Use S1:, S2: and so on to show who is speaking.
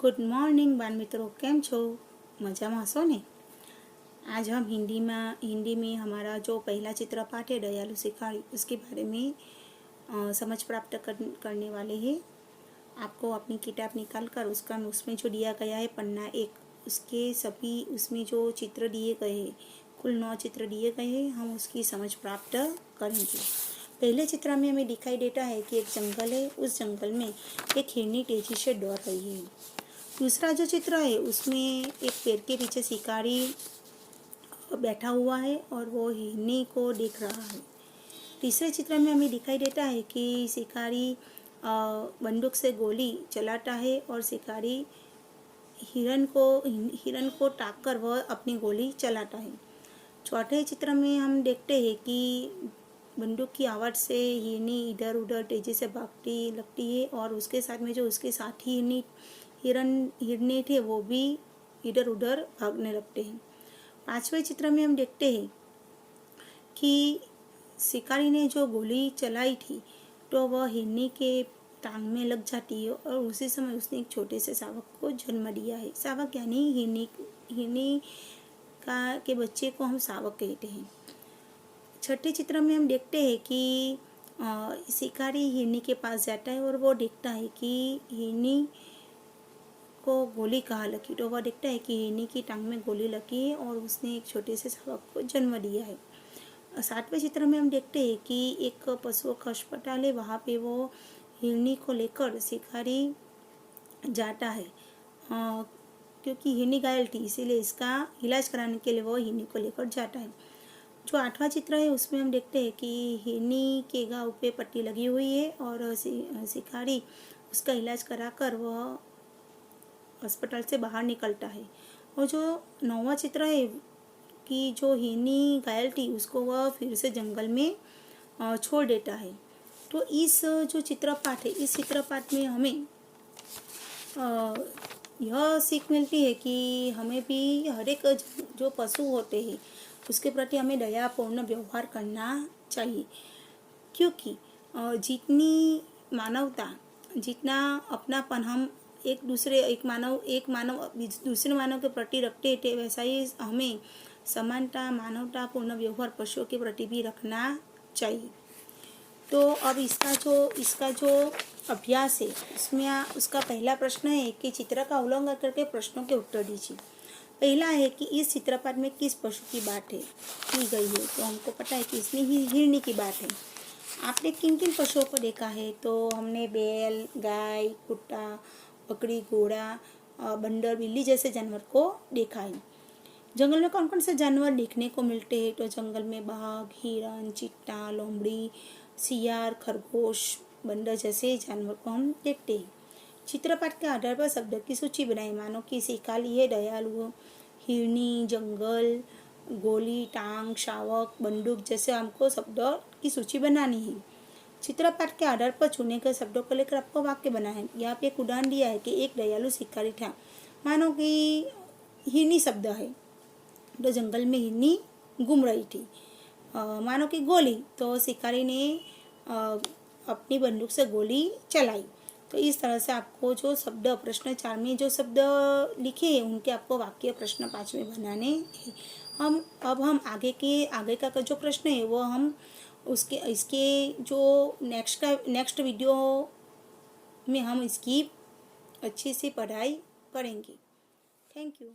S1: Good morning बाल मित्रों, केम छो? मजाમાં હશો ने? आज हम हिंदी में हमारा जो पहला चित्र पाठ है दयालु शिकारी, उसके बारे में समझ प्राप्त करने वाले हैं। आपको अपनी किताब निकाल कर उसमें जो दिया गया है पन्ना 1, उसके सभी उसमें जो चित्र दिए गए हैं, कुल 9 चित्र दिए गए हैं, हम उसकी समझ प्राप्त करेंगे। पहले चित्र में हमें दिखाई देता है कि एक जंगल है, उस जंगल में एक हिरनी तेजी से दौड़ रही है। दूसरा जो चित्र है उसमें एक पेड़ के पीछे शिकारी बैठा हुआ है और वो हिरनी को देख रहा है। तीसरे चित्र में हमें दिखाई देता है कि शिकारी बंदूक से गोली चलाता है और शिकारी हिरन को ताक कर वह अपनी गोली चलाता है। चौथे चित्र में हम देखते हैं कि बंदूक की आवाज़ से हिरनी इधर उधर तेजी से भागती लगती है और उसके साथ में जो उसके साथी हिरने थे वो भी इधर उधर भागने लगते हैं। पांचवें चित्र में हम देखते हैं कि शिकारी ने जो गोली चलाई थी तो वह हिरनी के टांग में लग जाती है और उसी समय उसने एक छोटे से शावक को जन्म दिया है। शावक यानी हिरनी के बच्चे को हम शावक कहते हैं। छठे चित्र में हम देखते हैं कि शिकारी हिरनी के पास जाता है और वो देखता है कि हिरनी को गोली कहाँ लगी, तो वह देखता है कि हिरनी की टांग में गोली लगी है और उसने एक छोटे से शावक को जन्म दिया है। सातवें चित्र में हम देखते हैं कि एक पशुओं का अस्पताल है, वहाँ पे वो हिरनी को लेकर शिकारी जाता है क्योंकि हिरनी घायल थी, इसीलिए इसका इलाज कराने के लिए वो हिरनी को लेकर जाता है। जो आठवां चित्र है उसमें हम देखते हैं कि हिरनी के घाव पे पट्टी लगी हुई है और शिकारी उसका इलाज कराकर वह अस्पताल से बाहर निकलता है। और जो 9वां चित्र है कि जो हिरनी घायल थी उसको वह फिर से जंगल में छोड़ देता है। तो इस जो चित्रपाठ है, इस चित्रपाठ में हमें यह सीख मिलती है कि हमें भी हर एक जो पशु होते हैं उसके प्रति हमें दयापूर्ण व्यवहार करना चाहिए, क्योंकि जितनी मानवता, जितना अपनापन हम एक मानव दूसरे मानव के प्रति रखते थे, वैसा ही हमें समानता, मानवतापूर्ण व्यवहार पशुओं के प्रति भी रखना चाहिए। तो अब इसका जो अभ्यास है उसमें उसका पहला प्रश्न है कि चित्र का अवलोकन करके प्रश्नों के उत्तर दीजिए। पहला है कि इस चित्रपट में किस पशु की बात की गई है, तो हमको पता है कि इसमें हिरनी की बात है। आपने किन किन पशुओं को देखा है, तो हमने बैल, गाय, कुत्ता, बकरी, घोड़ा, बंदर, बिल्ली जैसे जानवर को देखा है। जंगल में कौन कौन से जानवर देखने को मिलते हैं, तो जंगल में बाघ, हिरन, चीता, लोमड़ी, सियार, खरगोश, बंदर जैसे जानवर को हम देखते हैं। चित्रपाठ के आधार पर शब्द की सूची बनाएं। मानो कि शिकारी है, दयालु, हिरनी, जंगल, गोली, टांग, शावक, बंदूक जैसे हमको शब्दों की सूची बनानी है। चित्रपाठ के आधार पर चुने गए शब्दों को लेकर आपको वाक्य बनाए। यहाँ पे एक उदाहरण दिया है कि एक दयालु शिकारी था। मानो कि हिरनी शब्द है, तो जंगल में हिरनी घूम रही थी। मानो कि गोली, तो शिकारी ने अपनी बंदूक से गोली चलाई। तो इस तरह से आपको जो शब्द प्रश्न 4 में जो शब्द लिखे हैं उनके आपको वाक्य प्रश्न 5 में बनाने हैं। हम आगे का जो प्रश्न है वो हम इसके जो नेक्स्ट वीडियो में हम इसकी अच्छी सी पढ़ाई करेंगे। Thank you.